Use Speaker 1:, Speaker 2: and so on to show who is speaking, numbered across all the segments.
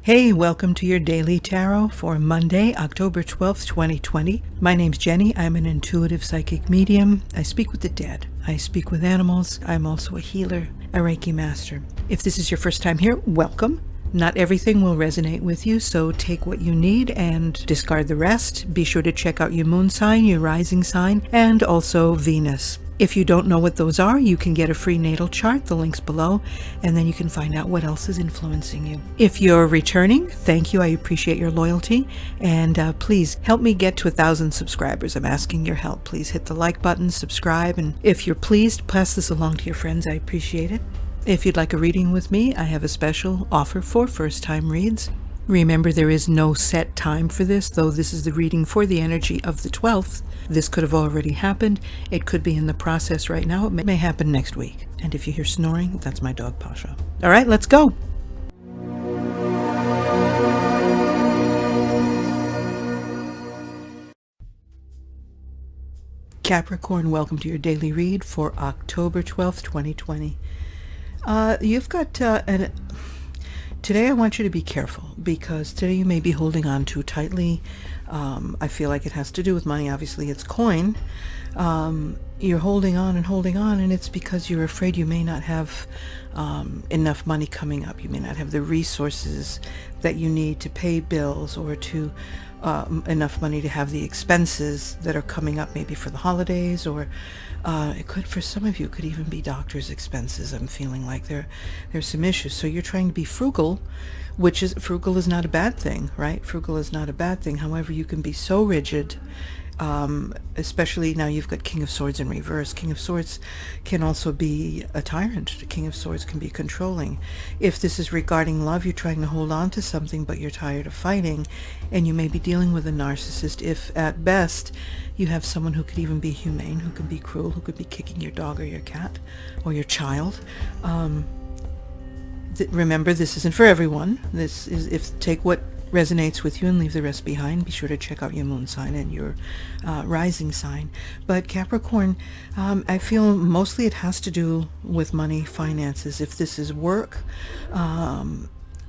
Speaker 1: Hey, welcome to your daily tarot for Monday, October 12th, 2020. My name's Jenny. I'm an intuitive psychic medium. I speak with the dead. I speak with animals. I'm also a healer, a Reiki master. If this is your first time here, welcome. Not everything will resonate with you, so take what you need and discard the rest. Be sure to check out your moon sign, your rising sign, and also Venus. If you don't know what those are, you can get a free natal chart, the link's below, and then you can find out what else is influencing you. If you're returning, thank you. I appreciate your loyalty, and please help me get to 1,000 subscribers. I'm asking your help. Please hit the like button, subscribe, and if you're pleased, pass this along to your friends. I appreciate it. If you'd like a reading with me, I have a special offer for first-time reads. Remember, there is no set time for this, though this is the reading for the energy of the 12th. This could have already happened. It could be in the process right now. It may happen next week. And if you hear snoring, that's my dog, Pasha. All right, let's go. Capricorn, welcome to your daily read for October 12th, 2020. You've got today I want you to be careful, because today you may be holding on too tightly. I feel like it has to do with money. Obviously, it's coin. You're holding on, and it's because you're afraid you may not have enough money coming up. You may not have the resources that you need to pay bills, or to enough money to have the expenses that are coming up, maybe for the holidays, or it could, for some of you, it could even be doctor's expenses. I'm feeling like there's some issues. So you're trying to be frugal, frugal is not a bad thing, right? Frugal is not a bad thing. However, you can be so rigid, especially now you've got King of Swords in reverse. King of Swords can also be a tyrant. The King of Swords can be controlling. If this is regarding love, you're trying to hold on to something, but you're tired of fighting, and you may be dealing with a narcissist. If at best you have someone who could even be humane, who could be cruel, who could be kicking your dog or your cat or your child. Remember, this isn't for everyone. This is, take what resonates with you and leave the rest behind. Be sure to check out your moon sign and your rising sign. But Capricorn, I feel mostly it has to do with money, finances. If this is work,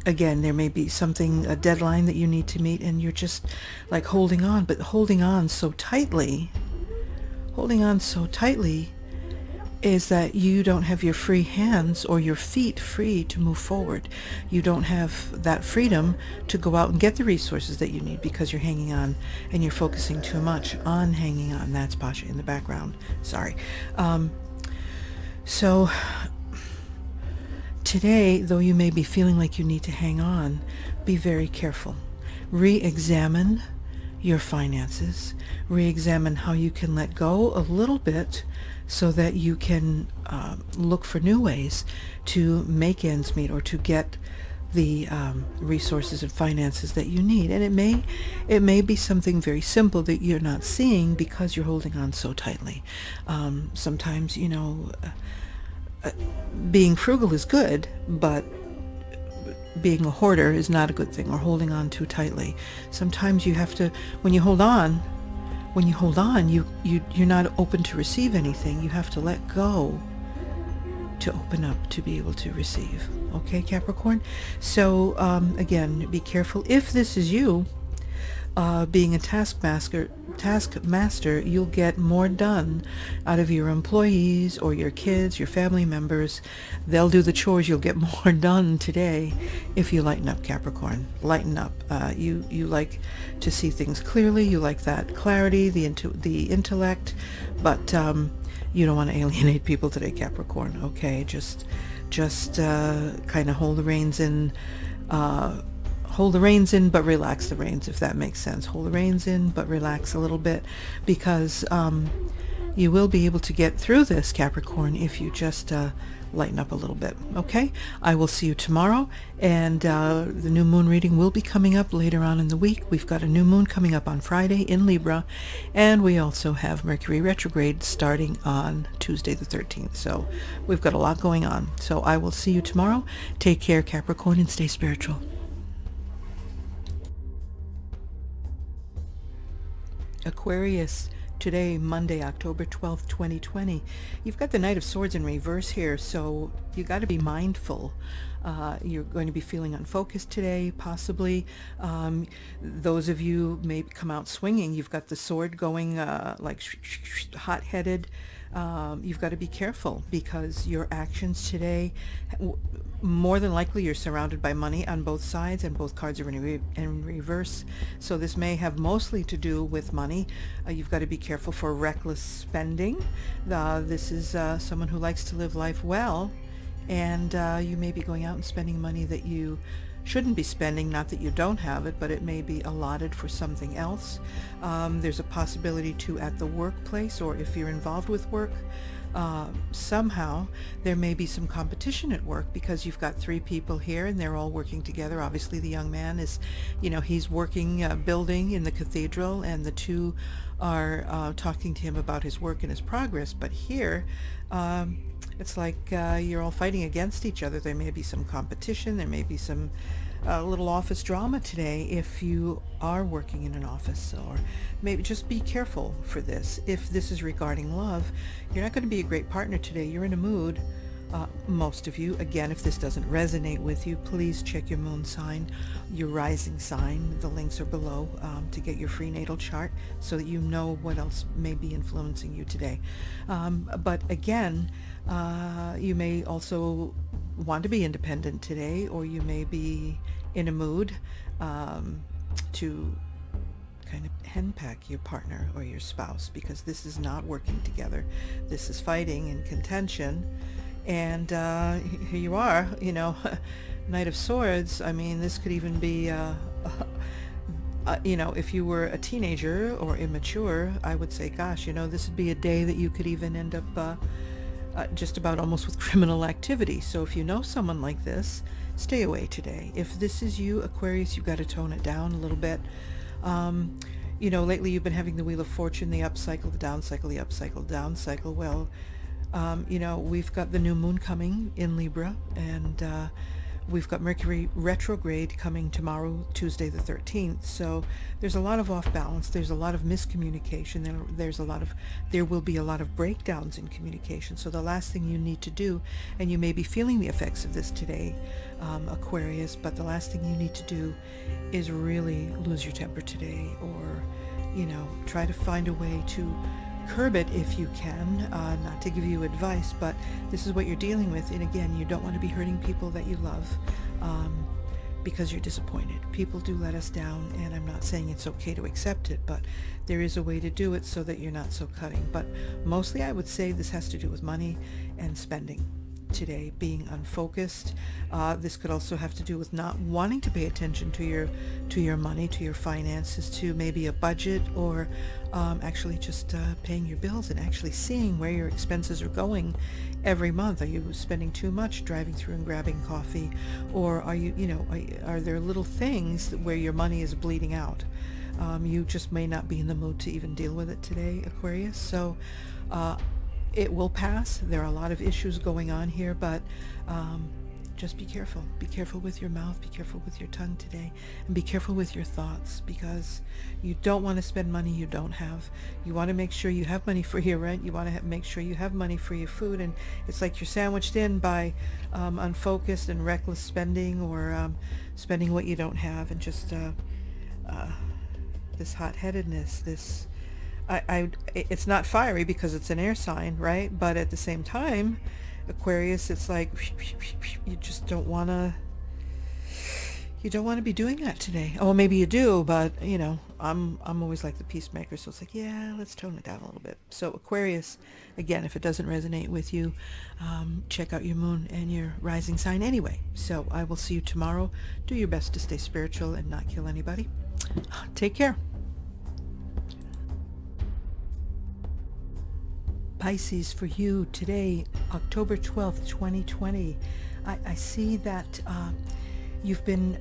Speaker 1: again, there may be something, a deadline that you need to meet, and you're just like holding on, but holding on so tightly is that you don't have your free hands or your feet free to move forward. You don't have that freedom to go out and get the resources that you need, because you're hanging on, and you're focusing too much on hanging on. That's Pasha in the background. Sorry. So today, though you may be feeling like you need to hang on, be very careful. Re-examine your finances. Re-examine how you can let go a little bit, so that you can look for new ways to make ends meet, or to get the resources and finances that you need. And it may be something very simple that you're not seeing because you're holding on so tightly. Sometimes, being frugal is good, but being a hoarder is not a good thing, or holding on too tightly. Sometimes you have to, when you hold on, you're not open to receive anything. You have to let go to open up to be able to receive. Okay, Capricorn? So again, be careful. If this is you, being a taskmaster, you'll get more done out of your employees or your kids, your family members. They'll do the chores. You'll get more done today if you lighten up, Capricorn. Lighten up. You like to see things clearly. You like that clarity, the intellect, but you don't want to alienate people today, Capricorn. Okay, just kind of hold the reins in. Hold the reins in, but relax the reins, if that makes sense. Hold the reins in, but relax a little bit, because you will be able to get through this, Capricorn, if you just lighten up a little bit. Okay? I will see you tomorrow, and the new moon reading will be coming up later on in the week. We've got a new moon coming up on Friday in Libra, and we also have Mercury retrograde starting on Tuesday the 13th. So we've got a lot going on. So I will see you tomorrow. Take care, Capricorn, and stay spiritual. Aquarius, today, Monday, October 12th, 2020. You've got the Knight of Swords in reverse here, so you got to be mindful. You're going to be feeling unfocused today, possibly. Those of you may come out swinging. You've got the sword going like hot-headed. You've got to be careful because your actions today, more than likely you're surrounded by money on both sides, and both cards are in reverse. So this may have mostly to do with money. You've got to be careful for reckless spending. This is someone who likes to live life well, and you may be going out and spending money that you shouldn't be spending. Not that you don't have it, but it may be allotted for something else. There's a possibility too at the workplace, or if you're involved with work, somehow there may be some competition at work because you've got three people here and they're all working together. Obviously the young man is, he's working, building in the cathedral, and the two are talking to him about his work and his progress. But here, it's like you're all fighting against each other. There may be some competition. There may be some little office drama today if you are working in an office, or maybe just be careful for this. If this is regarding love, you're not going to be a great partner today. You're in a mood. Most of you, again, if this doesn't resonate with you, please check your moon sign, your rising sign. The links are below to get your free natal chart so that you know what else may be influencing you today. But again, you may also want to be independent today, or you may be in a mood to kind of henpeck your partner or your spouse, because this is not working together. This is fighting and contention. And here you are, Knight of Swords. I mean, this could even be, if you were a teenager or immature, I would say, gosh, this would be a day that you could even end up just about almost with criminal activity. So if you know someone like this, stay away today. If this is you, Aquarius, you've got to tone it down a little bit. Lately you've been having the Wheel of Fortune, the up cycle, the down cycle, the up cycle, down cycle. Well, we've got the new moon coming in Libra, and we've got Mercury retrograde coming tomorrow, Tuesday the 13th. So there's a lot of off balance. There's a lot of miscommunication. There will be a lot of breakdowns in communication. So the last thing you need to do, and you may be feeling the effects of this today, Aquarius, but the last thing you need to do is really lose your temper today, or, try to find a way to curb it if you can. Not to give you advice, but this is what you're dealing with. And again, you don't want to be hurting people that you love because you're disappointed. People do let us down, and I'm not saying it's okay to accept it, but there is a way to do it so that you're not so cutting. But mostly I would say this has to do with money and spending today, being unfocused. This could also have to do with not wanting to pay attention to your money, to your finances, to maybe a budget, or actually just paying your bills and actually seeing where your expenses are going every month. Are you spending too much driving through and grabbing coffee, or are you, are there little things where your money is bleeding out? You just may not be in the mood to even deal with it today, Aquarius. So it will pass. There are a lot of issues going on here, but just be careful. Be careful with your mouth. Be careful with your tongue today. And be careful with your thoughts, because you don't want to spend money you don't have. You want to make sure you have money for your rent. You want to make sure you have money for your food. And it's like you're sandwiched in by unfocused and reckless spending, or spending what you don't have, and just this hot-headedness, this... it's not fiery because it's an air sign, right? But at the same time, Aquarius, it's like you just don't want to be doing that today. Oh, maybe you do, but I'm always like the peacemaker, so it's like, yeah, let's tone it down a little bit. So Aquarius, again, if it doesn't resonate with you, check out your moon and your rising sign anyway. So I will see you tomorrow. Do your best to stay spiritual and not kill anybody. Take care. Pisces, for you today, October 12th, 2020, I see that you've been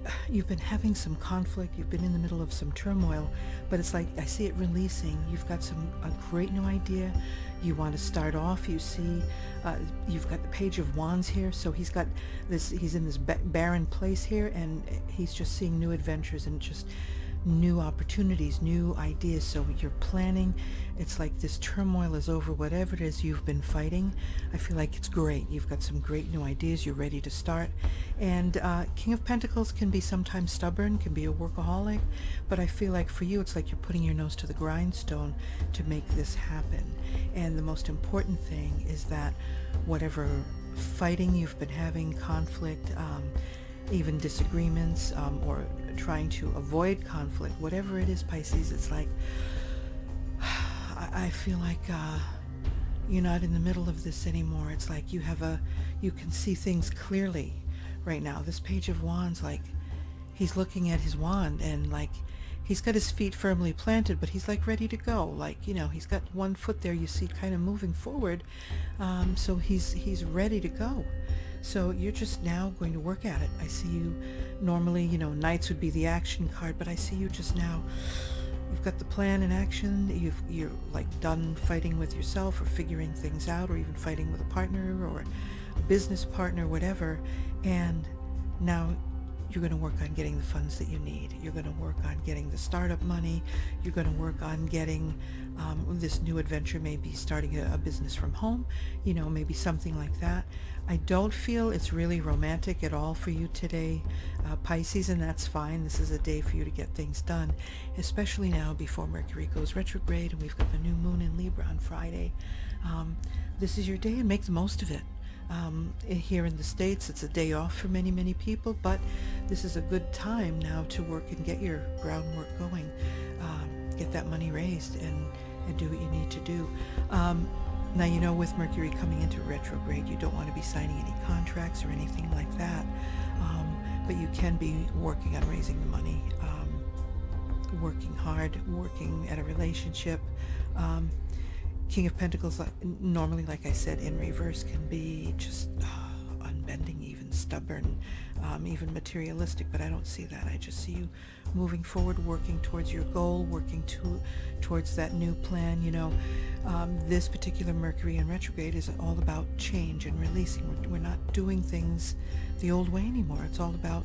Speaker 1: having some conflict. You've been in the middle of some turmoil, but it's like I see it releasing. You've got a great new idea. You want to start off. You see, you've got the Page of Wands here, so he's got this. He's in this barren place here, and he's just seeing new adventures and just new opportunities, new ideas. So you're planning. It's like this turmoil is over, whatever it is you've been fighting. I feel like it's great. You've got some great new ideas. You're ready to start. And King of Pentacles can be sometimes stubborn, can be a workaholic, but I feel like for you it's like you're putting your nose to the grindstone to make this happen. And the most important thing is that whatever fighting you've been having, conflict, even disagreements, or trying to avoid conflict, whatever it is, Pisces, it's like I feel like you're not in the middle of this anymore. It's like you can see things clearly right now. This Page of Wands, like he's looking at his wand and like he's got his feet firmly planted, but he's like ready to go. Like, he's got one foot there, you see, kind of moving forward. So he's ready to go. So you're just now going to work at it. I see you normally, Knights would be the action card, but I see you just now. You've got the plan in action. You're like done fighting with yourself or figuring things out, or even fighting with a partner or a business partner, whatever. And now you're going to work on getting the funds that you need. You're going to work on getting the startup money. You're going to work on getting this new adventure, maybe starting a business from home, maybe something like that. I don't feel it's really romantic at all for you today, Pisces, and that's fine. This is a day for you to get things done, especially now before Mercury goes retrograde and we've got the new moon in Libra on Friday. This is your day and make the most of it. Here in the States, it's a day off for many, many people, but this is a good time now to work and get your groundwork going, get that money raised and do what you need to do. Now, with Mercury coming into retrograde, you don't want to be signing any contracts or anything like that, but you can be working on raising the money, working hard, working at a relationship. King of Pentacles, normally, like I said, in reverse can be just unbending, even stubborn, even materialistic, but I don't see that. I just see you moving forward, working towards your goal, working towards that new plan. This particular Mercury in retrograde is all about change and releasing. We're not doing things the old way anymore. It's all about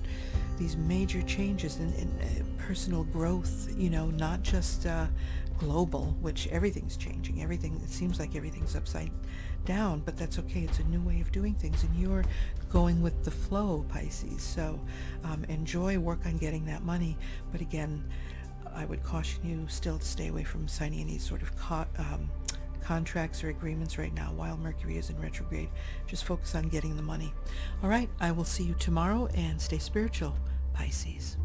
Speaker 1: these major changes and personal growth, not just global, which everything's changing. It seems like everything's upside down, but that's okay. It's a new way of doing things, and you're going with the flow, Pisces. So enjoy, work on getting that money. But again, I would caution you still to stay away from signing any sort of contracts or agreements right now while Mercury is in retrograde. Just focus on getting the money. All right, I will see you tomorrow, and stay spiritual, Pisces.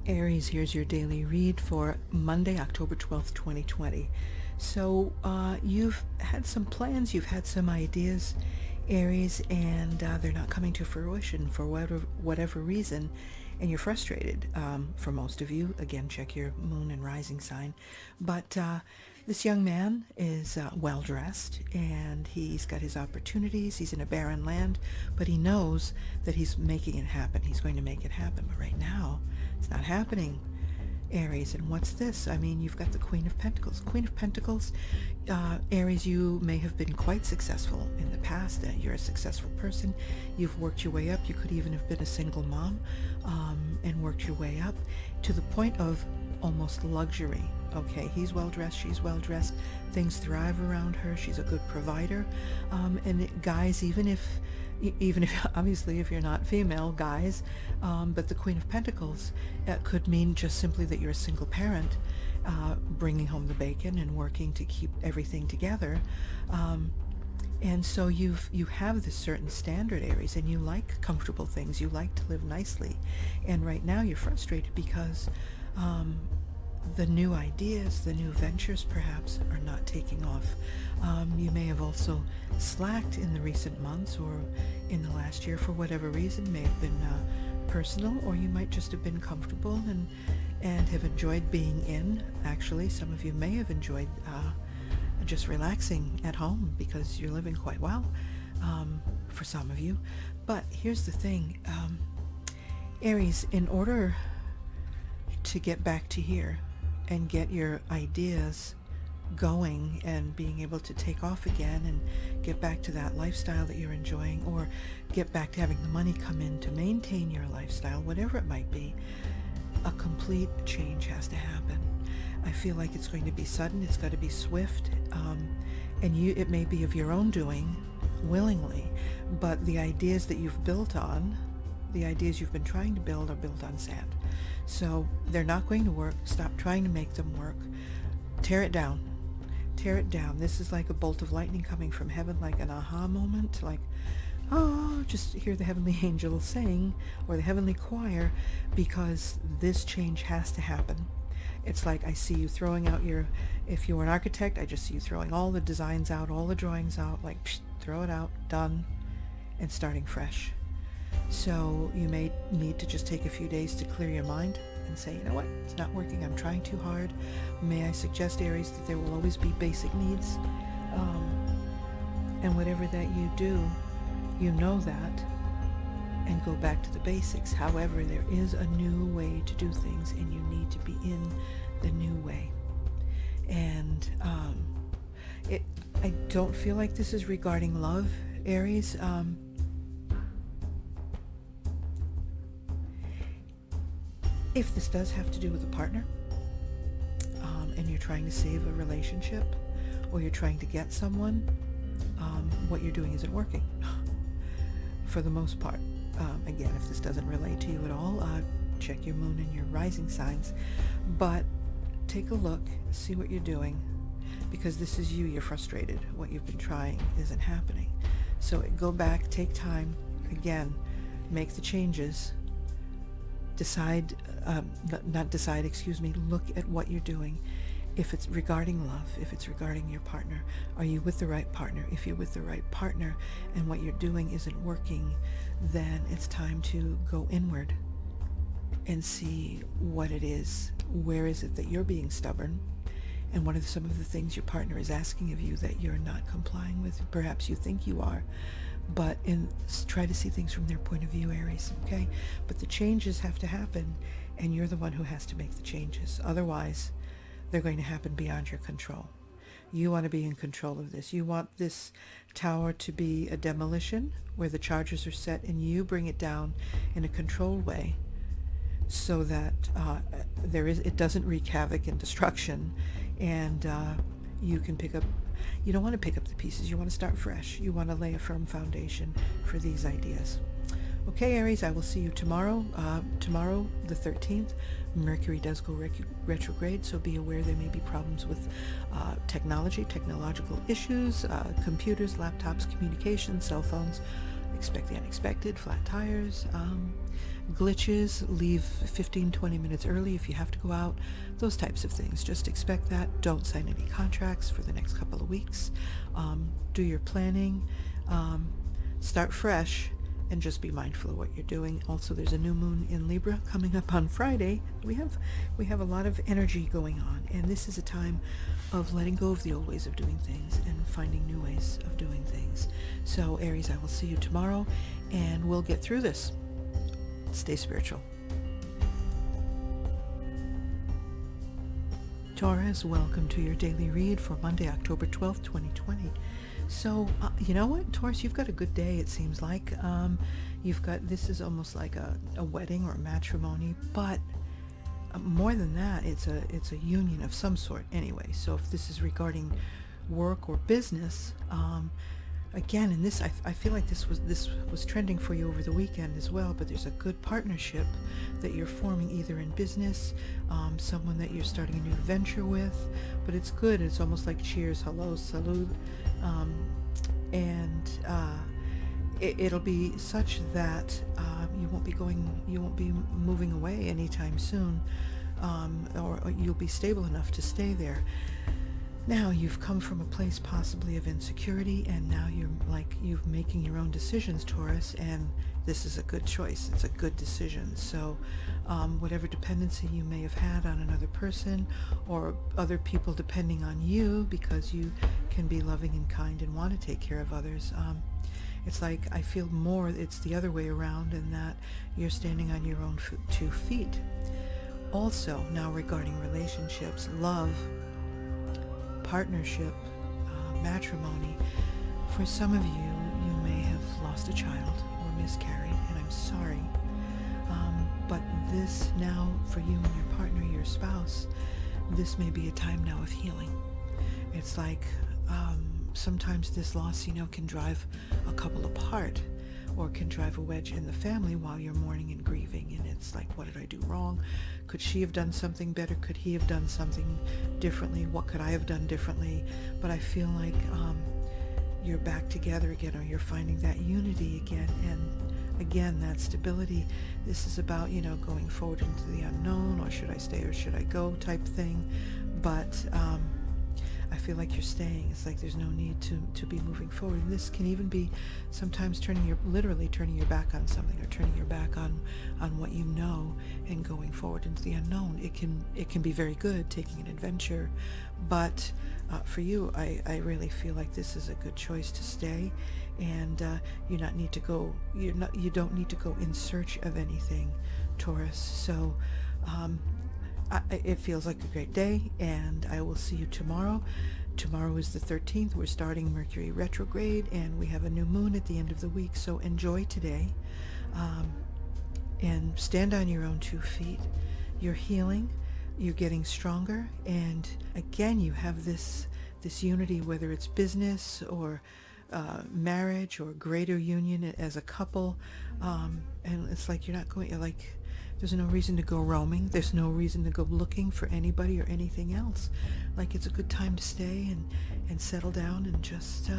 Speaker 1: Aries, here's your daily read for Monday, October 12th, 2020. So you've had some plans, you've had some ideas, Aries, and they're not coming to fruition for whatever reason, and you're frustrated. For most of you, again, check your moon and rising sign. But this young man is well-dressed, and he's got his opportunities. He's in a barren land, but he knows that he's making it happen. He's going to make it happen. But right now, it's not happening, Aries. And what's this? I mean, you've got the Queen of Pentacles. Queen of Pentacles, Aries, you may have been quite successful in the past. You're a successful person. You've worked your way up. You could even have been a single mom and worked your way up to the point of almost luxury. Okay, he's well-dressed, she's well-dressed, things thrive around her, she's a good provider. And guys, even if obviously if you're not female, guys, but the Queen of Pentacles could mean just simply that you're a single parent, bringing home the bacon and working to keep everything together. And so you have this certain standard, Aries, and you like comfortable things, you like to live nicely. And right now you're frustrated because the new ideas, the new ventures perhaps, are not taking off. You may have also slacked in the recent months or in the last year for whatever reason. May have been personal, or you might just have been comfortable and have enjoyed being in. Actually, some of you may have enjoyed just relaxing at home because you're living quite well, for some of you. But here's the thing, Aries, in order to get back to here and get your ideas going and being able to take off again and get back to that lifestyle that you're enjoying, or get back to having the money come in to maintain your lifestyle, whatever it might be, a complete change has to happen. I feel like it's going to be sudden, it's got to be swift, and it may be of your own doing, willingly, but the ideas that you've built on, the ideas you've been trying to build, are built on sand. So they're not going to work. Stop trying to make them work. Tear it down. Tear it down. This is like a bolt of lightning coming from heaven, like an aha moment, like, oh, just hear the heavenly angels saying, or the heavenly choir, because this change has to happen. It's like I see you throwing out if you're an architect, I just see you throwing all the designs out, all the drawings out, like, psh, throw it out, done, and starting fresh. So you may need to just take a few days to clear your mind and say, you know what, it's not working, I'm trying too hard. May I suggest, Aries, that there will always be basic needs, and whatever that you do, you know that, and go back to the basics. However, there is a new way to do things, and you need to be in the new way. And I don't feel like this is regarding love, Aries. If this does have to do with a partner, and you're trying to save a relationship, or you're trying to get someone, what you're doing isn't working for the most part. Again, if this doesn't relate to you at all, check your moon and your rising signs, but take a look, see what you're doing, because this is you. You're frustrated. What you've been trying isn't happening. So go back, take time, again, make the changes, look at what you're doing. If it's regarding love, if it's regarding your partner, are you with the right partner? If you're with the right partner and what you're doing isn't working, then it's time to go inward and see what it is. Where is it that you're being stubborn? And what are some of the things your partner is asking of you that you're not complying with? Perhaps you think you are, but try to see things from their point of view, Aries, okay? But the changes have to happen, and you're the one who has to make the changes. Otherwise, they're going to happen beyond your control. You want to be in control of this. You want this tower to be a demolition where the charges are set, and you bring it down in a controlled way so that it doesn't wreak havoc and destruction, and you can pick up. You don't want to pick up the pieces. You want to start fresh. You want to lay a firm foundation for these ideas. Okay, Aries, I will see you tomorrow. Tomorrow, the 13th, Mercury does go retrograde, so be aware there may be problems with technological issues, computers, laptops, communications, cell phones. Expect the unexpected, flat tires, glitches, leave 15-20 minutes early if you have to go out, those types of things. Just expect that. Don't sign any contracts for the next couple of weeks. Do your planning, start fresh, and just be mindful of what you're doing. Also, there's a new moon in Libra coming up on Friday. We have a lot of energy going on, and this is a time of letting go of the old ways of doing things and finding new ways of doing things. So, Aries, I will see you tomorrow, and we'll get through this. Stay spiritual. Taurus, welcome to your daily read for Monday, October 12th, 2020. So, you know what, Taurus, you've got a good day, it seems like. This is almost like a wedding or a matrimony, but more than that, it's a union of some sort anyway. So if this is regarding work or business, again, in this, I feel like this was trending for you over the weekend as well, but there's a good partnership that you're forming either in business, someone that you're starting a new venture with, but it's good. It's almost like cheers, hello, salute, and it'll be such that you won't be moving away anytime soon, or you'll be stable enough to stay there. Now you've come from a place possibly of insecurity, and now you're making your own decisions, Taurus, and this is a good choice. It's a good decision. So whatever dependency you may have had on another person or other people depending on you, because you can be loving and kind and want to take care of others, it's like I feel more it's the other way around, in that you're standing on your own 2 feet. Also, now regarding relationships, love, partnership, matrimony. For some of you, you may have lost a child or miscarried, and I'm sorry. But this now, for you and your partner, your spouse, this may be a time now of healing. It's like sometimes this loss, can drive a couple apart, or can drive a wedge in the family while you're mourning and grieving. And it's like, what did I do wrong? Could she have done something better? Could he have done something differently? What could I have done differently? But I feel like you're back together again, or you're finding that unity again. And again, that stability. This is about, going forward into the unknown, or should I stay or should I go type thing. But I feel like you're staying. It's like there's no need to be moving forward. And this can even be sometimes literally turning your back on something, or turning your back on what you know, and going forward into the unknown. It can be very good, taking an adventure, but for you, I really feel like this is a good choice to stay, and you don't need to go in search of anything, Taurus. So it feels like a great day, and I will see you tomorrow. Tomorrow is the 13th. We're starting Mercury retrograde, and we have a new moon at the end of the week. So enjoy today, and stand on your own 2 feet. You're healing. You're getting stronger, and again, you have this unity, whether it's business or marriage or greater union as a couple, and it's like you're like, there's no reason to go roaming. There's no reason to go looking for anybody or anything else. Like, it's a good time to stay and settle down and just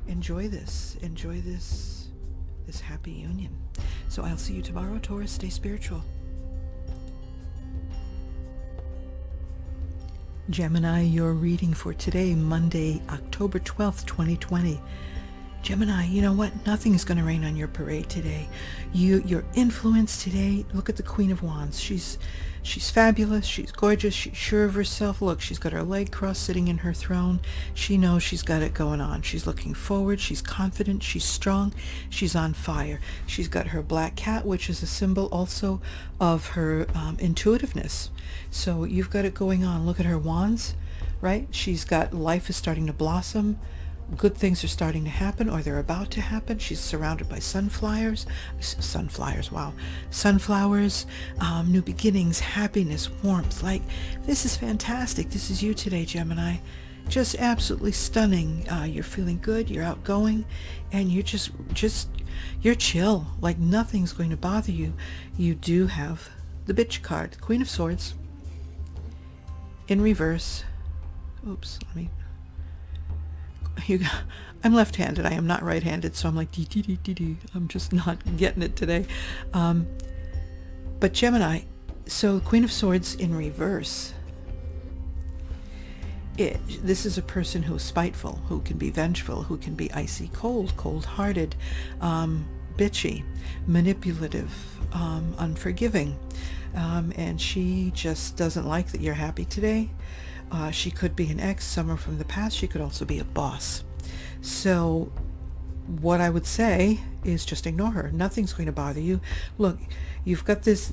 Speaker 1: enjoy this happy union. So I'll see you tomorrow, Taurus. Stay spiritual. Gemini, your reading for today, Monday, October 12th, 2020. Gemini, you know what? Nothing is going to rain on your parade today. Your influence today, look at the Queen of Wands. She's fabulous. She's gorgeous. She's sure of herself. Look, she's got her leg crossed sitting in her throne. She knows she's got it going on. She's looking forward. She's confident. She's strong. She's on fire. She's got her black cat, which is a symbol also of her intuitiveness. So you've got it going on. Look at her wands, right? She's got life is starting to blossom. Good things are starting to happen, or they're about to happen. She's surrounded by sunflowers, new beginnings, happiness, warmth. Like, this is fantastic. This is you today, Gemini. Just absolutely stunning. You're feeling good, you're outgoing, and you're chill. Like, nothing's going to bother you. You do have the bitch card, the Queen of Swords, in reverse. Oops, I'm left-handed. I am not right-handed, so I'm like I'm just not getting it today. But Gemini, so Queen of Swords in reverse. This is a person who is spiteful, who can be vengeful, who can be icy cold, cold-hearted, bitchy, manipulative, unforgiving, and she just doesn't like that you're happy today. She could be an ex, someone from the past. She could also be a boss. So what I would say is just ignore her. Nothing's going to bother you. Look, you've got this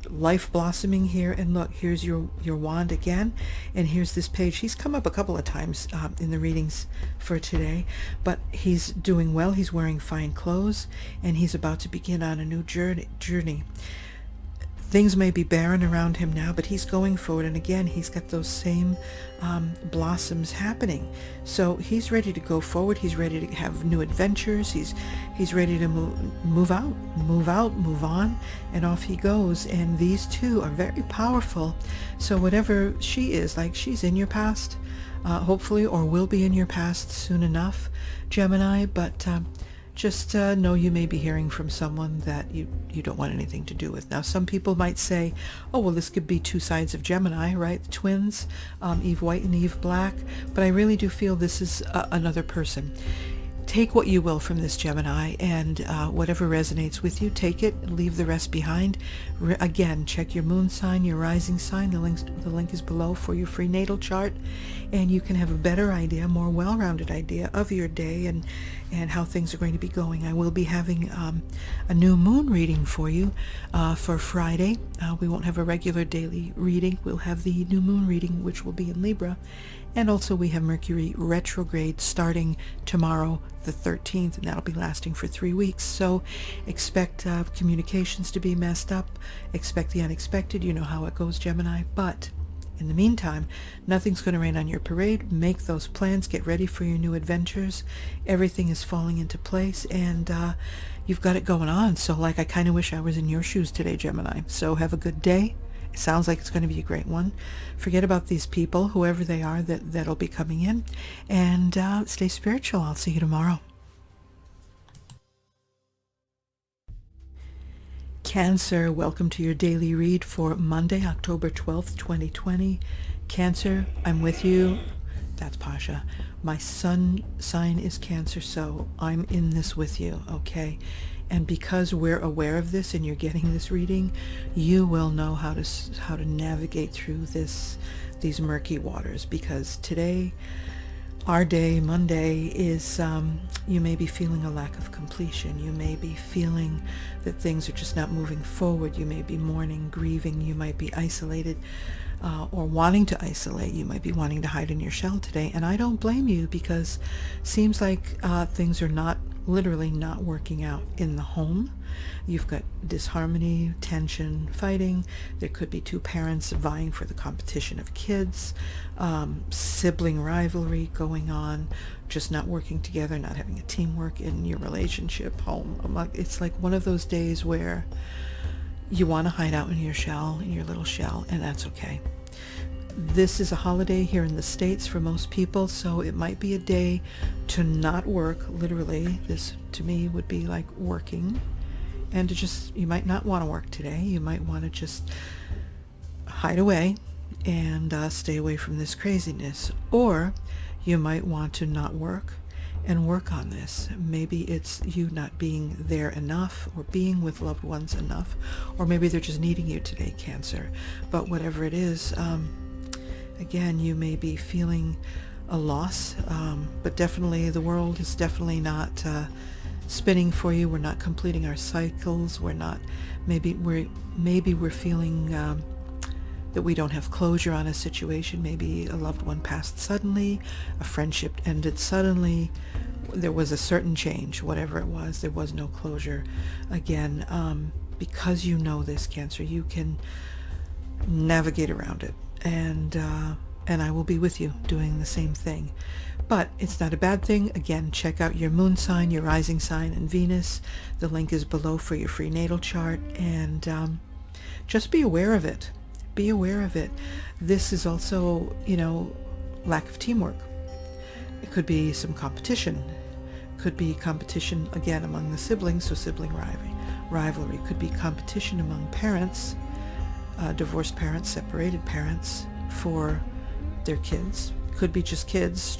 Speaker 1: life blossoming here, and look, here's your wand again, and here's this page. He's come up a couple of times in the readings for today, but he's doing well. He's wearing fine clothes, and he's about to begin on a new journey. Things may be barren around him now, but he's going forward, and again, he's got those same blossoms happening. So he's ready to go forward. He's ready to have new adventures. He's ready to move on, and off he goes. And these two are very powerful. So whatever she is, like, she's in your past, hopefully, or will be in your past soon enough, Gemini, but just know you may be hearing from someone that you don't want anything to do with. Now, some people might say, oh, well, this could be two sides of Gemini, right? The twins, Eve White and Eve Black. But I really do feel this is another person. Take what you will from this, Gemini, and whatever resonates with you, take it, leave the rest behind. Again, check your moon sign, your rising sign. The link is below for your free natal chart, and you can have a better idea, more well-rounded idea of your day, and and how things are going to be going. I will be having a new moon reading for you for Friday. We won't have a regular daily reading. We'll have the new moon reading, which will be in Libra. And also we have Mercury retrograde starting tomorrow, the 13th, and that'll be lasting for 3 weeks. So expect communications to be messed up. Expect the unexpected. You know how it goes, Gemini. But in the meantime, nothing's going to rain on your parade. Make those plans. Get ready for your new adventures. Everything is falling into place, and you've got it going on. So, like, I kind of wish I was in your shoes today, Gemini. So have a good day. It sounds like it's going to be a great one. Forget about these people, whoever they are that'll be coming in, and stay spiritual. I'll see you tomorrow. Cancer, welcome to your daily read for Monday, October 12th, 2020. Cancer, I'm with you. That's Pasha. My sun sign is Cancer, so I'm in this with you, okay? And because we're aware of this and you're getting this reading, you will know how to navigate through these murky waters. Because today, our day, Monday, is you may be feeling a lack of completion. You may be feeling that things are just not moving forward. You may be mourning, grieving. You might be isolated or wanting to isolate. You might be wanting to hide in your shell today. And I don't blame you, because it seems like things are literally not working out in the home. You've got disharmony, tension, fighting. There could be two parents vying for the competition of kids, sibling rivalry going on, just not working together, not having a teamwork in your relationship, home. It's like one of those days where you want to hide out in your shell, in your little shell, and that's okay. This is a holiday here in the States for most people, so it might be a day to not work. Literally, this to me would be like working, and you might not want to work today. You might want to just hide away and stay away from this craziness. Or you might want to not work and work on this. Maybe it's you not being there enough, or being with loved ones enough, or maybe they're just needing you today, Cancer. But whatever it is, again, you may be feeling a loss, but definitely the world is definitely not spinning for you. We're not completing our cycles. Maybe we're feeling that we don't have closure on a situation. Maybe a loved one passed suddenly, a friendship ended suddenly. There was a certain change, whatever it was. There was no closure. Again, because you know this, Cancer, you can navigate around it. And I will be with you doing the same thing. But it's not a bad thing. Again, check out your moon sign, your rising sign, and Venus. The link is below for your free natal chart. And just be aware of it. Be aware of it. This is also, lack of teamwork. It could be some competition. Could be competition, again, among the siblings, so sibling rivalry. Could be competition among parents, divorced parents, separated parents, for their kids. Could be just kids,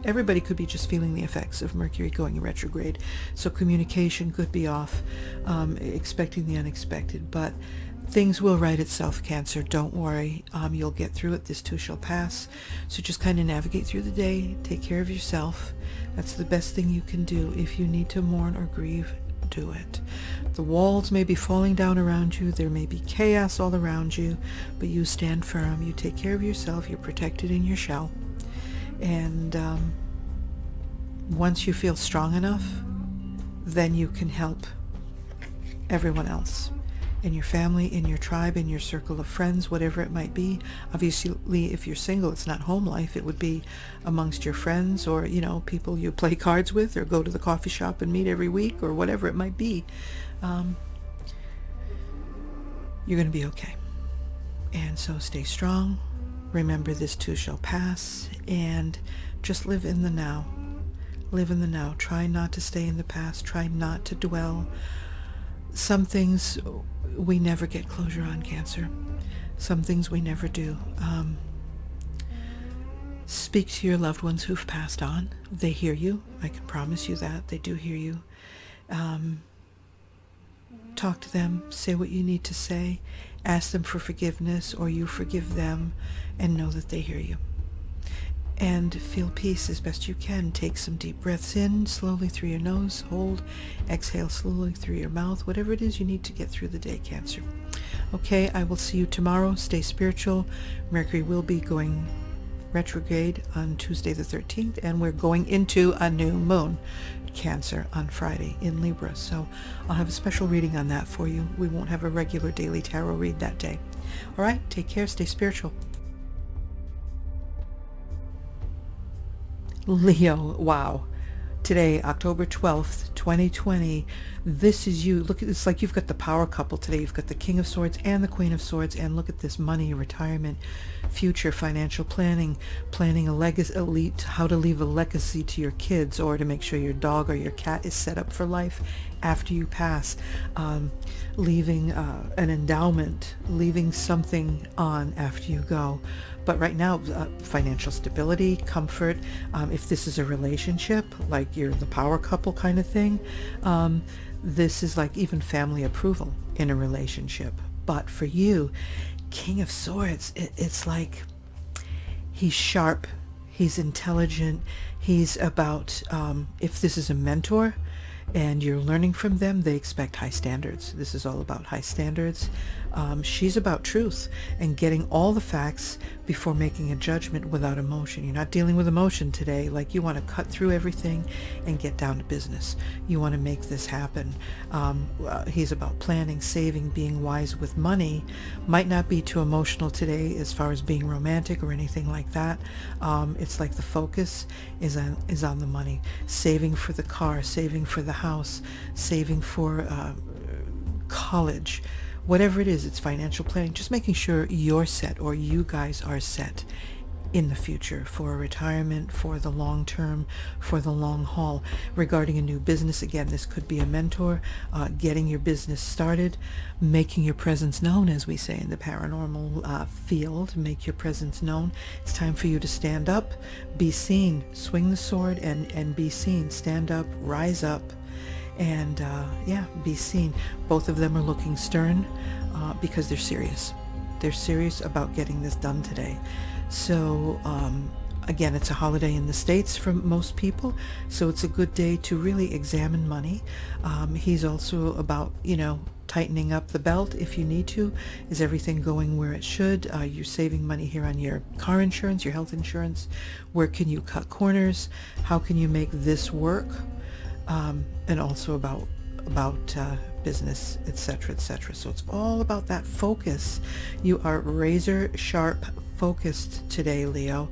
Speaker 1: everybody could be just feeling the effects of Mercury going retrograde. So communication could be off, expecting the unexpected, but things will right itself, Cancer. Don't worry. You'll get through it. This too shall pass. So just kind of navigate through the day. Take care of yourself. That's the best thing you can do. If you need to mourn or grieve, do it. The walls may be falling down around you. There may be chaos all around you, but you stand firm. You take care of yourself. You're protected in your shell. And once you feel strong enough, then you can help everyone else in your family, in your tribe, in your circle of friends, whatever it might be. Obviously, if you're single, it's not home life. It would be amongst your friends, or, people you play cards with, or go to the coffee shop and meet every week, or whatever it might be. You're going to be okay. And so stay strong. Remember, this too shall pass, and just live in the now. Live in the now. Try not to stay in the past. Try not to dwell. Some things we never get closure on, Cancer. Some things we never do. Speak to your loved ones who've passed on. They hear you. I can promise you that. They do hear you. Talk to them. Say what you need to say. Ask them for forgiveness, or you forgive them, and know that they hear you. and feel peace as best you can. Take some deep breaths in slowly through your nose, hold, exhale slowly through your mouth, whatever it is you need to get through the day, Cancer. Okay, I will see you tomorrow. Stay spiritual. Mercury will be going retrograde on Tuesday the 13th, and we're going into a new moon, Cancer, on Friday in Libra. So I'll have a special reading on that for you. We won't have a regular daily tarot read that day. All right, take care, stay spiritual. Leo, wow. Today, October 12th, 2020, this is you. Look at this, like you've got the power couple today. You've got the King of Swords and the Queen of Swords, and look at this: money, retirement, future, financial planning, planning a legacy, how to leave a legacy to your kids, or to make sure your dog or your cat is set up for life after you pass, leaving an endowment, leaving something on after you go. But right now, financial stability, comfort, if this is a relationship, like you're the power couple kind of thing, this is like even family approval in a relationship. But for you, King of Swords, it's like he's sharp, he's intelligent, he's about, if this is a mentor and you're learning from them, they expect high standards. This is all about high standards. She's about truth and getting all the facts before making a judgment without emotion. You're not dealing with emotion today. Like, you want to cut through everything and get down to business. You want to make this happen. He's about planning, saving, being wise with money. Might not be too emotional today as far as being romantic or anything like that. It's like the focus is on the money. Saving for the car, saving for the house, saving for college. Whatever it is, it's financial planning. Just making sure you're set, or you guys are set in the future for retirement, for the long term, for the long haul. Regarding a new business, again, this could be a mentor, getting your business started, making your presence known, as we say in the paranormal field. Make your presence known. It's time for you to stand up, be seen, swing the sword and be seen. Stand up, rise up, and be seen. Both of them are looking stern because they're serious. They're serious about getting this done today. So again, it's a holiday in the States for most people, so it's a good day to really examine money. He's also about, tightening up the belt if you need to. Is everything going where it should? You're saving money here on your car insurance, your health insurance. Where can you cut corners? How can you make this work? And also about business, etc., etc. So it's all about that focus. You are razor sharp focused today, Leo,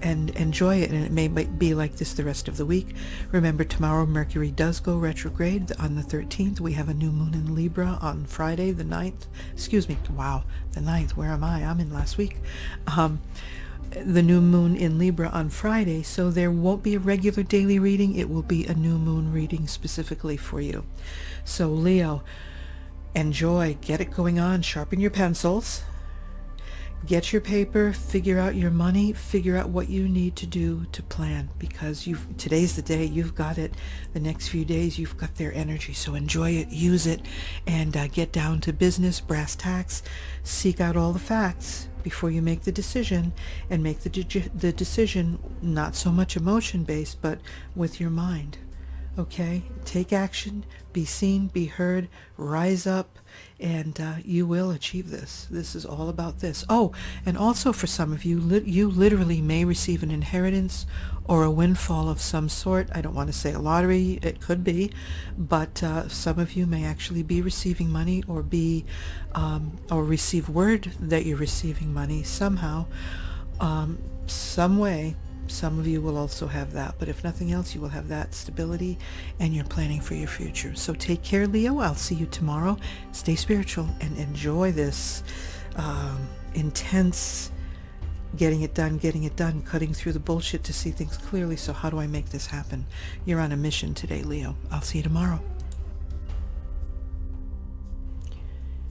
Speaker 1: and enjoy it. And it may be like this the rest of the week. Remember, tomorrow Mercury does go retrograde on the 13th. We have a new moon in Libra on Friday the 9th. The 9th. Where am I? I'm in last week. The new moon in Libra on Friday, so there won't be a regular daily reading. It will be a new moon reading specifically for you. So Leo, enjoy, get it going on, sharpen your pencils, get your paper, figure out your money, figure out what you need to do to plan, because today's the day. You've got it. The next few days you've got their energy, so enjoy it, use it, and get down to business, brass tacks. Seek out all the facts before you make the decision, and make the decision not so much emotion based, but with your mind. Okay, take action, be seen, be heard, rise up, and you will achieve this. This is all about this. Oh, and also for some of you, you literally may receive an inheritance or a windfall of some sort. I don't want to say a lottery, it could be, but some of you may actually be receiving money, or or receive word that you're receiving money somehow, some way. Some of you will also have that, but if nothing else, you will have that stability, and you're planning for your future. So take care, Leo. I'll see you tomorrow. Stay spiritual and enjoy this intense getting it done, cutting through the bullshit to see things clearly. So how do I make this happen? You're on a mission today, Leo. I'll see you tomorrow.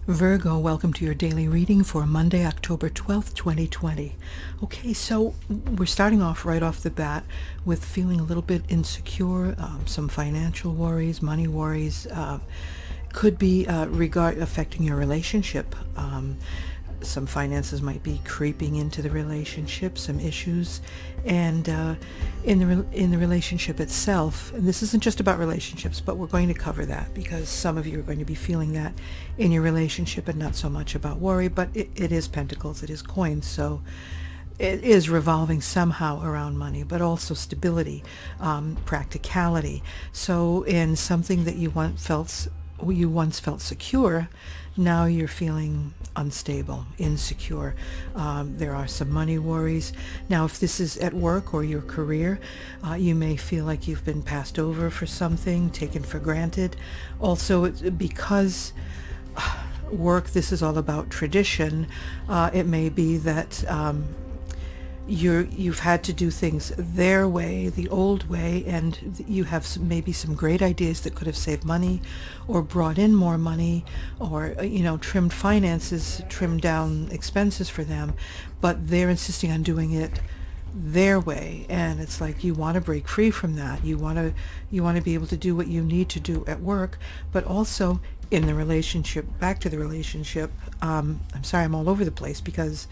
Speaker 1: Virgo, welcome to your daily reading for Monday, October 12th, 2020. Okay, so we're starting off right off the bat with feeling a little bit insecure, some financial worries, money worries, could be affecting your relationship. some finances might be creeping into the relationship, some issues, and in the relationship itself. And this isn't just about relationships, but we're going to cover that because some of you are going to be feeling that in your relationship, and not so much about worry. But it is pentacles, it is coins, so it is revolving somehow around money, but also stability, practicality. So in something that you once felt secure, now you're feeling unstable, insecure. There are some money worries. Now, if this is at work or your career, you may feel like you've been passed over for something, taken for granted. Also, because work, this is all about tradition, it may be that you've had to do things their way, the old way, and you have maybe some great ideas that could have saved money or brought in more money, or trimmed finances, trimmed down expenses for them, but they're insisting on doing it their way. And it's like you want to break free from that. You want to be able to do what you need to do at work, but also in the relationship. Back to the relationship. I'm sorry, I'm all over the place because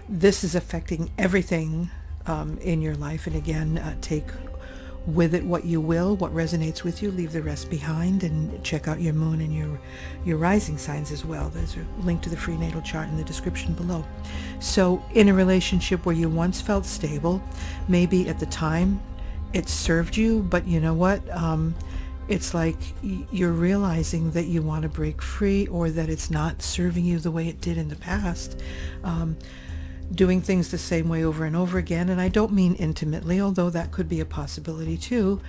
Speaker 1: this is affecting everything in your life. And again, take with it what you will, what resonates with you, leave the rest behind, and check out your moon and your rising signs as well. There's a link to the free natal chart in the description below. So in a relationship where you once felt stable, maybe at the time it served you, but you know what? It's like you're realizing that you want to break free, or that it's not serving you the way it did in the past. Doing things the same way over and over again, and I don't mean intimately, although that could be a possibility too.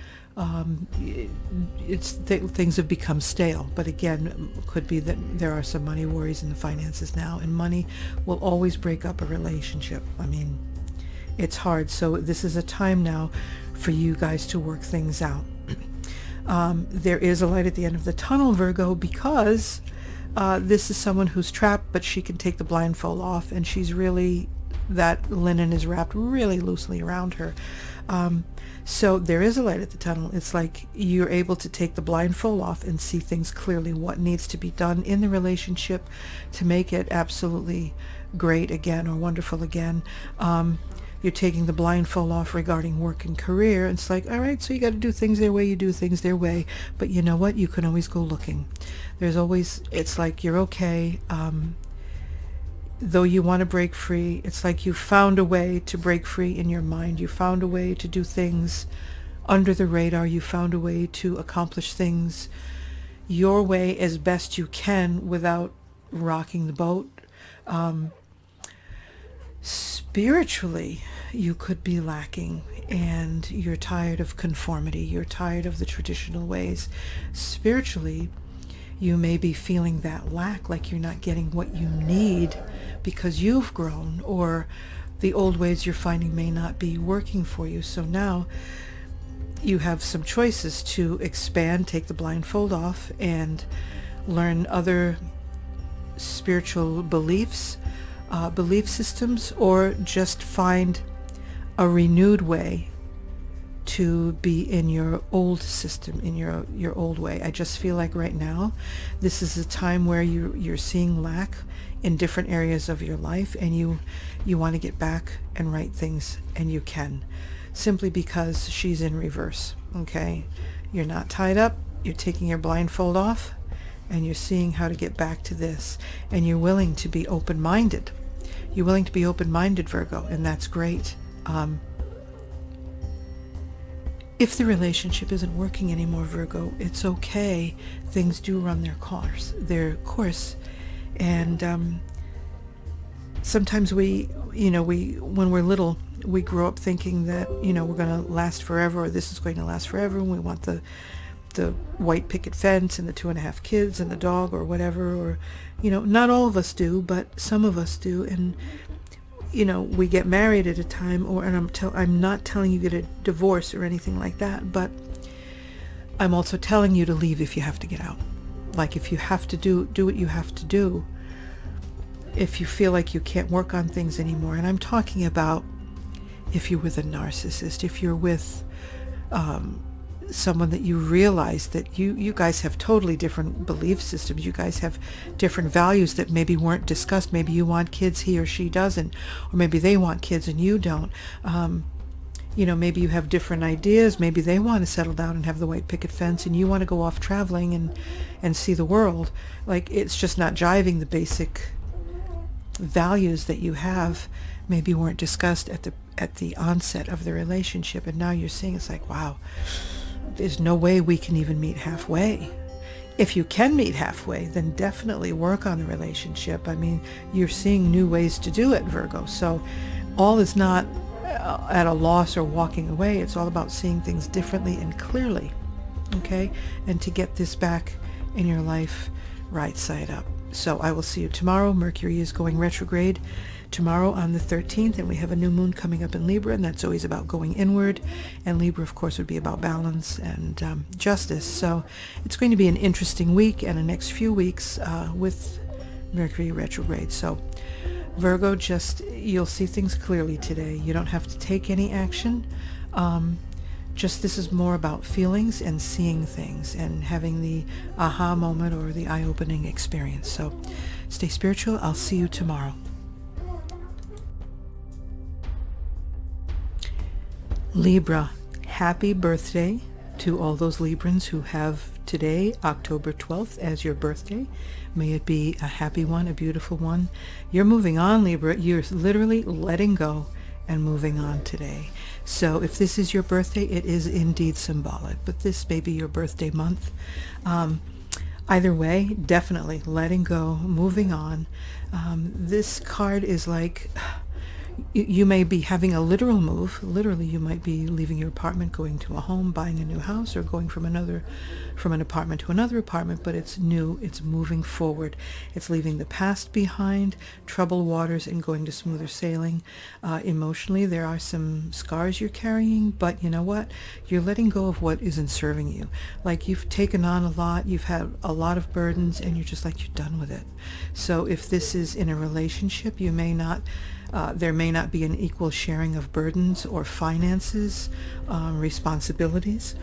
Speaker 1: Things have become stale, but again, could be that there are some money worries in the finances now, and money will always break up a relationship. I mean, it's hard. So this is a time now for you guys to work things out. There is a light at the end of the tunnel, Virgo, because this is someone who's trapped, but she can take the blindfold off, and she's really, that linen is wrapped really loosely around her. So there is a light at the tunnel. It's like you're able to take the blindfold off and see things clearly, what needs to be done in the relationship to make it absolutely great again, or wonderful again. You're taking the blindfold off regarding work and career. It's like, all right, so you got to do things their way, you do things their way. But you know what? You can always go looking. There's always, it's like you're okay. Though you want to break free, it's like you found a way to break free in your mind. You found a way to do things under the radar. You found a way to accomplish things your way as best you can without rocking the boat. Spiritually, you could be lacking, and you're tired of conformity. You're tired of the traditional ways. Spiritually, you may be feeling that lack, like you're not getting what you need because you've grown, or the old ways you're finding may not be working for you. So now you have some choices to expand, take the blindfold off, and learn other spiritual beliefs, belief systems, or just find a renewed way to be in your old system, in your old way. I just feel like right now this is a time where you're seeing lack in different areas of your life, and you want to get back and right things, and you can, simply because she's in reverse. Okay, you're not tied up, you're taking your blindfold off, and you're seeing how to get back to this, and you're willing to be open-minded. You're willing to be open-minded, Virgo, and that's great. If the relationship isn't working anymore, Virgo, it's okay. Things do run their course. And sometimes we, when we're little, we grow up thinking that, we're going to last forever, or this is going to last forever, and we want the white picket fence and the 2.5 kids and the dog or whatever, or, not all of us do, but some of us do. And we get married at a time, and I'm not telling you to get a divorce or anything like that, but I'm also telling you to leave if you have to get out. Like, if you have to do what you have to do. If you feel like you can't work on things anymore, and I'm talking about if you're with a narcissist, if you're with someone that you realize that you guys have totally different belief systems. You guys have different values that maybe weren't discussed. Maybe you want kids, he or she doesn't, or maybe they want kids and you don't. Maybe you have different ideas. Maybe they want to settle down and have the white picket fence, and you want to go off traveling and see the world. Like, it's just not jiving. The basic values that you have maybe weren't discussed at the onset of the relationship, and now you're seeing it's like, wow, there's no way we can even meet halfway. If you can meet halfway, then definitely work on the relationship. I mean, you're seeing new ways to do it, Virgo. So all is not at a loss or walking away. It's all about seeing things differently and clearly, okay? And to get this back in your life right side up. So I will see you tomorrow. Mercury is going retrograde tomorrow on the 13th, and we have a new moon coming up in Libra, and that's always about going inward. And Libra, of course, would be about balance and justice. So it's going to be an interesting week and the next few weeks with Mercury retrograde. So Virgo, you'll see things clearly today. You don't have to take any action. This is more about feelings and seeing things and having the aha moment or the eye-opening experience. So stay spiritual. I'll see you tomorrow. Libra, happy birthday to all those Librans who have today, October 12th, as your birthday. May it be a happy one, a beautiful one. You're moving on, Libra. You're literally letting go and moving on today. So if this is your birthday, it is indeed symbolic, but this may be your birthday month. Either way, definitely letting go, moving on. This card is like, you may be having a literal move. Literally, you might be leaving your apartment, going to a home, buying a new house, or going from an apartment to another apartment, but it's new. It's moving forward. It's leaving the past behind, troubled waters, and going to smoother sailing. Emotionally, there are some scars you're carrying, but you know what? You're letting go of what isn't serving you. Like, you've taken on a lot, you've had a lot of burdens, and you're just like, you're done with it. So if this is in a relationship, you may not there may not be an equal sharing of burdens or finances, responsibilities,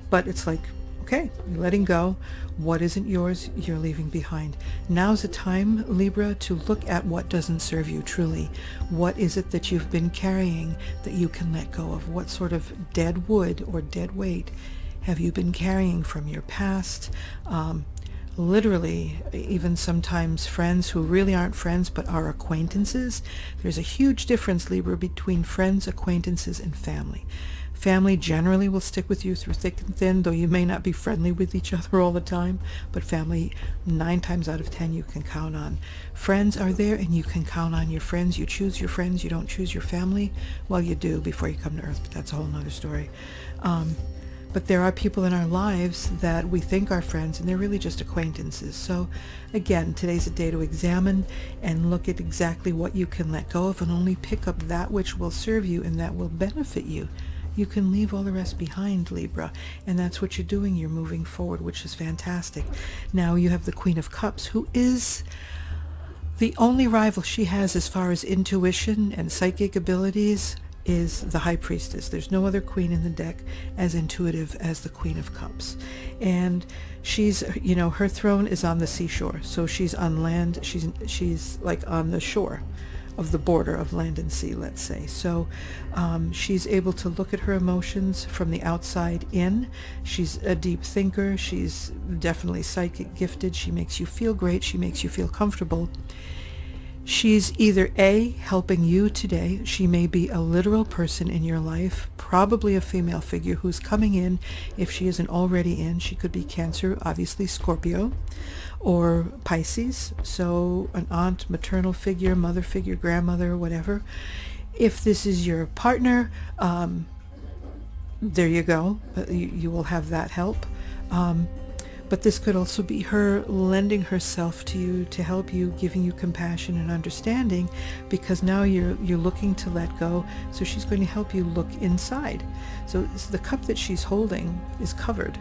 Speaker 1: but it's like, okay, you're letting go. What isn't yours, you're leaving behind. Now's the time, Libra, to look at what doesn't serve you truly. What is it that you've been carrying that you can let go of? What sort of dead wood or dead weight have you been carrying from your past? Literally, even sometimes friends who really aren't friends but are acquaintances. There's a huge difference, Libra, between friends, acquaintances, and family. Family generally will stick with you through thick and thin, though you may not be friendly with each other all the time, but family, 9 times out of 10, you can count on. Friends are there, and you can count on your friends. You choose your friends, you don't choose your family. Well, you do before you come to Earth, but that's a whole nother story. But there are people in our lives that we think are friends, and they're really just acquaintances. So again, today's a day to examine and look at exactly what you can let go of, and only pick up that which will serve you and that will benefit you. You can leave all the rest behind, Libra, and that's what you're doing. You're moving forward, which is fantastic. Now you have the Queen of Cups, who is the only rival she has as far as intuition and psychic abilities is the High Priestess. There's no other queen in the deck as intuitive as the Queen of Cups. And she's, her throne is on the seashore. So she's on land. She's like on the shore of the border of land and sea, let's say. So she's able to look at her emotions from the outside in. She's a deep thinker. She's definitely psychic gifted. She makes you feel great. She makes you feel comfortable. She's either A, helping you today. She may be a literal person in your life, probably a female figure who's coming in. If she isn't already in, she could be Cancer, obviously Scorpio, or Pisces. So an aunt, maternal figure, mother figure, grandmother, whatever. If this is your partner, there you go. You will have that help. But this could also be her lending herself to you to help you, giving you compassion and understanding, because now you're looking to let go. So she's going to help you look inside. So the cup that she's holding is covered.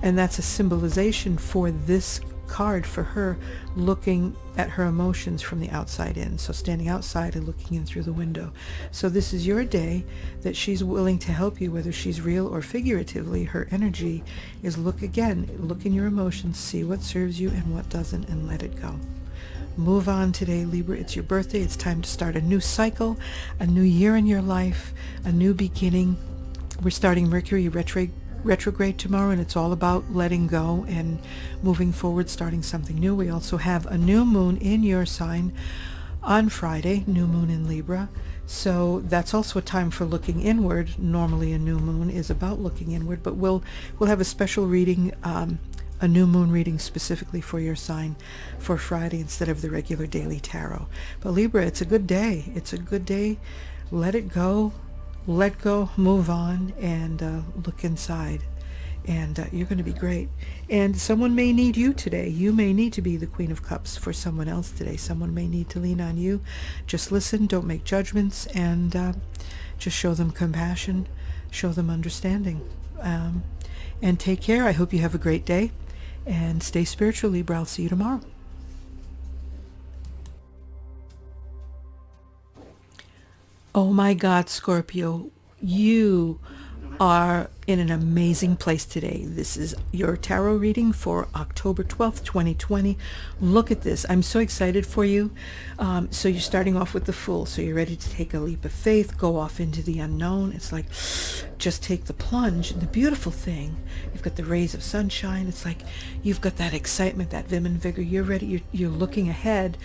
Speaker 1: And that's a symbolization for this card, for her looking at her emotions from the outside in. So standing outside and looking in through the window. So this is your day that she's willing to help you, whether she's real or figuratively. Her energy is look in your emotions, see what serves you and what doesn't, and let it go. Move on today, Libra. It's your birthday. It's time to start a new cycle, a new year in your life, a new beginning. We're starting Mercury retrograde tomorrow, and it's all about letting go and moving forward, starting something new. We also have a new moon in your sign on Friday, new moon in Libra. So that's also a time for looking inward. Normally a new moon is about looking inward, but we'll have a special reading, a new moon reading specifically for your sign for Friday instead of the regular daily tarot. But Libra, it's a good day. It's a good day. Let it go. Let go, move on, and look inside. And you're going to be great. And someone may need you today. You may need to be the Queen of Cups for someone else today. Someone may need to lean on you. Just listen, don't make judgments, and just show them compassion, show them understanding. And take care. I hope you have a great day. And stay spiritual, Libra. I'll see you tomorrow. Oh my God, Scorpio, you are in an amazing place today. This is your tarot reading for October 12th, 2020. Look at this. I'm so excited for you. So you're starting off with the Fool. So you're ready to take a leap of faith, go off into the unknown. It's like, just take the plunge. And the beautiful thing, you've got the rays of sunshine. It's like you've got that excitement, that vim and vigor. You're ready. You're looking ahead.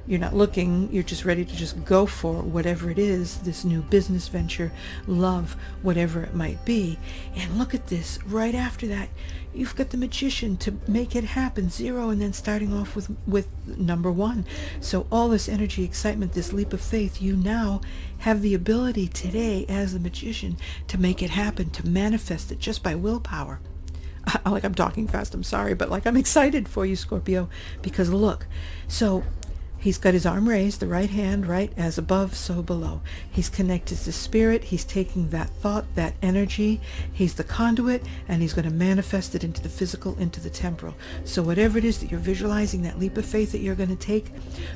Speaker 1: You're not looking, you're just ready to just go for whatever it is, this new business venture, love, whatever it might be. And look at this, right after that, you've got the Magician to make it happen, 0, and then starting off with number 1. So all this energy, excitement, this leap of faith, you now have the ability today as the Magician to make it happen, to manifest it just by willpower. Like I'm talking fast, I'm sorry, but like I'm excited for you, Scorpio, because look, so he's got his arm raised, the right hand, right, as above, so below. He's connected to spirit. He's taking that thought, that energy. He's the conduit, and he's going to manifest it into the physical, into the temporal. So whatever it is that you're visualizing, that leap of faith that you're going to take,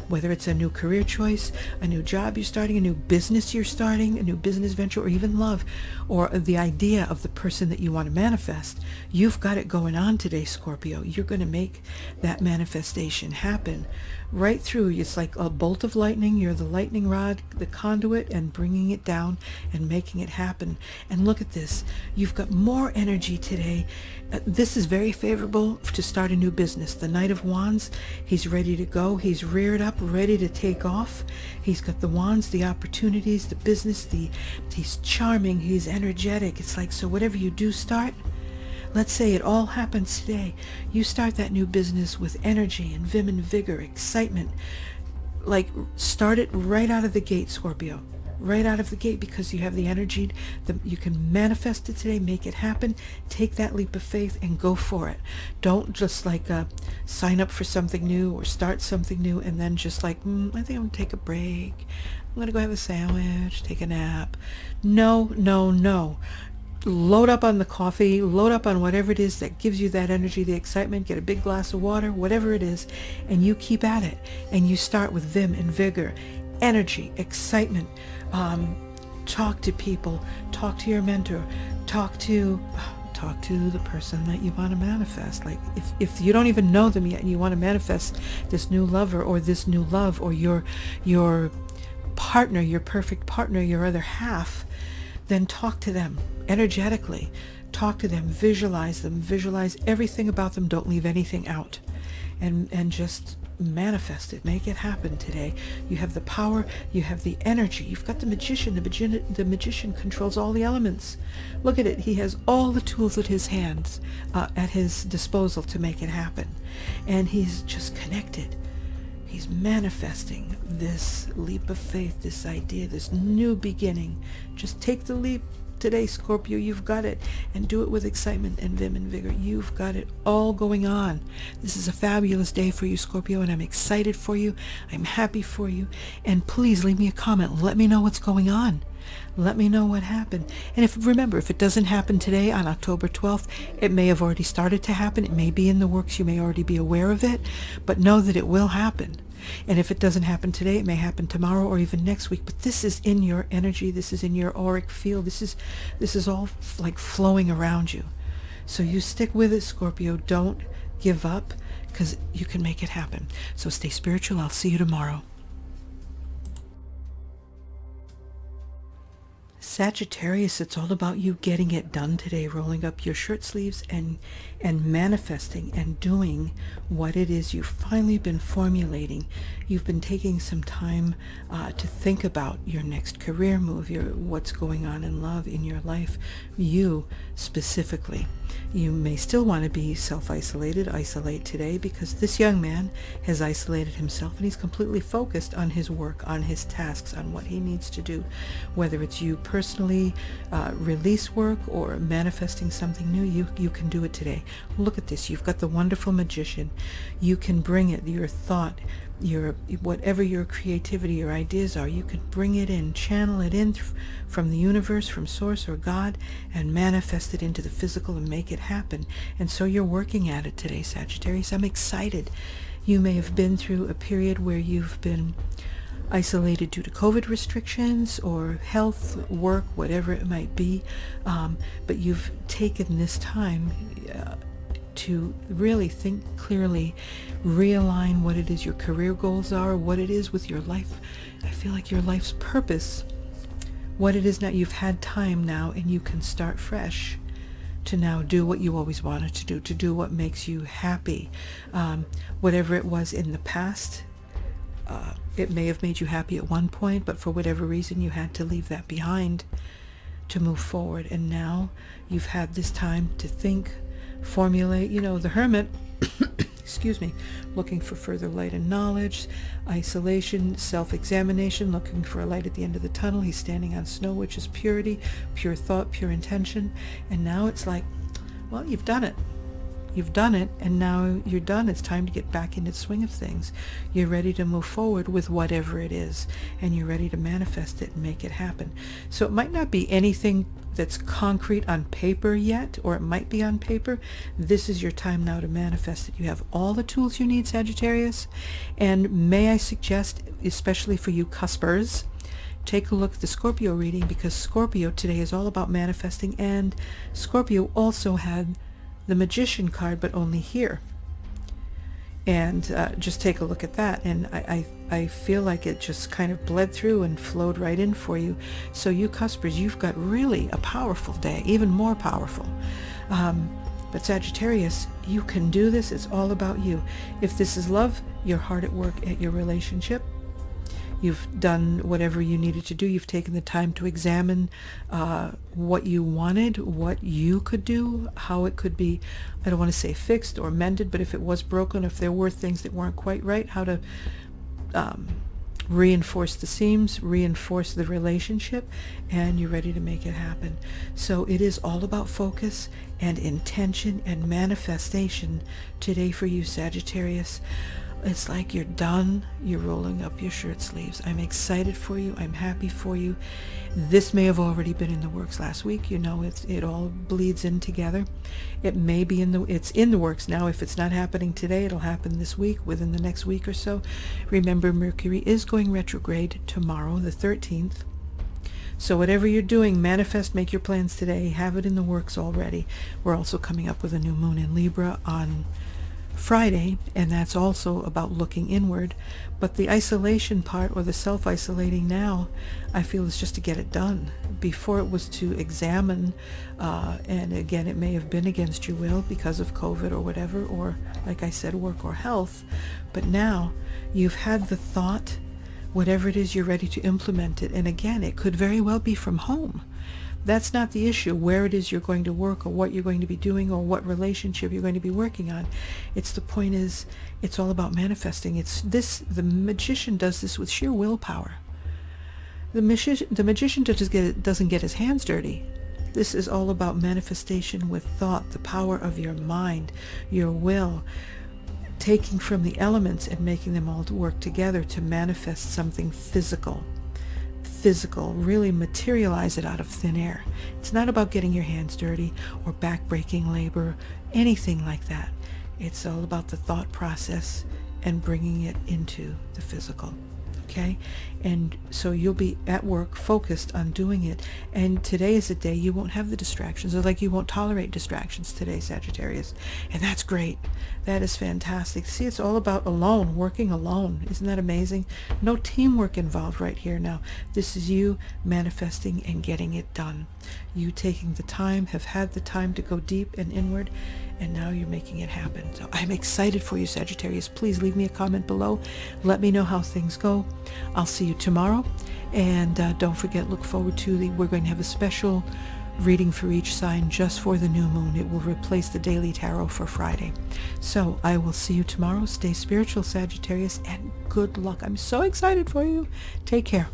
Speaker 1: whether it's a new career choice, a new job you're starting, a new business you're starting, a new business venture, or even love, or the idea of the person that you want to manifest, you've got it going on today, Scorpio. You're going to make that manifestation happen right through. It's like a bolt of lightning. You're the lightning rod, the conduit, and bringing it down and making it happen. And look at this. You've got more energy today. This is very favorable to start a new business. The Knight of Wands, he's ready to go. He's reared up, ready to take off. He's got the wands, the opportunities, the business, he's charming, he's energetic. It's like, so whatever you do start, let's say it all happens today. You start that new business with energy and vim and vigor, excitement. Like, start it right out of the gate, Scorpio. Right out of the gate, because you have the energy. You can manifest it today, make it happen. Take that leap of faith and go for it. Don't just like sign up for something new or start something new and then just like, I think I'm going to take a break. I'm going to go have a sandwich, take a nap. No, no, no. Load up on the coffee, load up on whatever it is that gives you that energy, the excitement, get a big glass of water, whatever it is, and you keep at it. And you start with vim and vigor, energy, excitement. Talk to people, talk to your mentor, talk to the person that you want to manifest. Like if you don't even know them yet and you want to manifest this new lover or this new love or your partner, your perfect partner, your other half, then talk to them energetically. Talk to them, visualize everything about them. Don't leave anything out. And just manifest it. Make it happen today. You have the power. You have the energy. You've got the Magician. The Magician controls all the elements. Look at it. He has all the tools at his hands, at his disposal to make it happen. And he's just connected. He's manifesting this leap of faith, this idea, this new beginning. Just take the leap today, Scorpio. You've got it. And do it with excitement and vim and vigor. You've got it all going on. This is a fabulous day for you, Scorpio, and I'm excited for you. I'm happy for you. And please leave me a comment. Let me know what's going on. Let me know what happened. And remember, if it doesn't happen today on October 12th, it may have already started to happen. It may be in the works. You may already be aware of it, but know that it will happen. And if it doesn't happen today, it may happen tomorrow or even next week. But this is in your energy. This is in your auric field. This is all like flowing around you. So you stick with it, Scorpio. Don't give up, because you can make it happen. So stay spiritual. I'll see you tomorrow. Sagittarius, it's all about you getting it done today, rolling up your shirt sleeves and manifesting and doing what it is you've finally been formulating. You've been taking some time to think about your next career move, what's going on in love, in your life, you specifically. You may still want to be self-isolated, isolate today, because this young man has isolated himself and he's completely focused on his work, on his tasks, on what he needs to do, whether it's you personally release work or manifesting something new. You can do it today. Look at this. You've got the wonderful magician. You can bring it, your thought, whatever your creativity or ideas are, you can bring it in, channel it in from the universe, from source or God, and manifest it into the physical and make it happen. And so you're working at it today, Sagittarius. I'm excited. You may have been through a period where you've been isolated due to COVID restrictions or health, work, whatever it might be, but you've taken this time to really think clearly, realign what it is your career goals are, what it is with your life. I feel like your life's purpose, what it is now. You've had time now, and you can start fresh to now do what you always wanted to do what makes you happy. Whatever it was in the past, it may have made you happy at one point, but for whatever reason you had to leave that behind to move forward. And now you've had this time to think, formulate, the hermit, excuse me, looking for further light and knowledge, isolation, self-examination, looking for a light at the end of the tunnel. He's standing on snow, which is purity, pure thought, pure intention. And now it's like, well, you've done it. You've done it, and now you're done. It's time to get back into the swing of things. You're ready to move forward with whatever it is, and you're ready to manifest it and make it happen. So it might not be anything that's concrete on paper yet, or it might be on paper. This is your time now to manifest it. You have all the tools you need, Sagittarius. And may I suggest, especially for you cuspers, take a look at the Scorpio reading, because Scorpio today is all about manifesting, and Scorpio also had the Magician card, but only here. And just take a look at that, and I feel like it just kind of bled through and flowed right in for you. So you cuspers, you've got really a powerful day, even more powerful. But Sagittarius, you can do this. It's all about you. If this is love, you're hard at work at your relationship. You've done whatever you needed to do. You've taken the time to examine what you wanted, what you could do, how it could be, I don't want to say fixed or mended, but if it was broken, if there were things that weren't quite right, how to reinforce the seams, reinforce the relationship, and you're ready to make it happen. So it is all about focus and intention and manifestation today for you, Sagittarius. It's like you're done. You're rolling up your shirt sleeves. I'm excited for you. I'm happy for you. This may have already been in the works last week. It all bleeds in together. It may be it's in the works now. If it's not happening today, it'll happen this week, within the next week or so. Remember, Mercury is going retrograde tomorrow, the 13th. So whatever you're doing, manifest, make your plans today. Have it in the works already. We're also coming up with a new moon in Libra on Friday, and that's also about looking inward. But the isolation part, or the self-isolating now, I feel is just to get it done. Before it was to examine, and again, it may have been against your will because of COVID or whatever, or like I said, work or health. But now you've had the thought, whatever it is, you're ready to implement it. And again, it could very well be from home. That's not the issue, where it is you're going to work or what you're going to be doing or what relationship you're going to be working on. It's the point is, it's all about manifesting. The magician does this with sheer willpower. The magician doesn't get his hands dirty. This is all about manifestation with thought, the power of your mind, your will, taking from the elements and making them all to work together to manifest something physical. physical, really materialize it out of thin air. It's not about getting your hands dirty or back-breaking labor, anything like that. It's all about the thought process and bringing it into the physical. Okay? And so you'll be at work focused on doing it. And today is a day you won't have the distractions, or like you won't tolerate distractions today, Sagittarius. And that's great. That is fantastic. See, it's all about alone, working alone. Isn't that amazing? No teamwork involved right here now. This is you manifesting and getting it done. You taking the time, have had the time to go deep and inward, and now you're making it happen. So I'm excited for you, Sagittarius. Please leave me a comment below. Let me know how things go. I'll see you tomorrow. And don't forget, look forward to we're going to have a special reading for each sign just for the new moon. It will replace the daily tarot for Friday. So I will see you tomorrow. Stay spiritual, Sagittarius, and good luck. I'm so excited for you. Take care.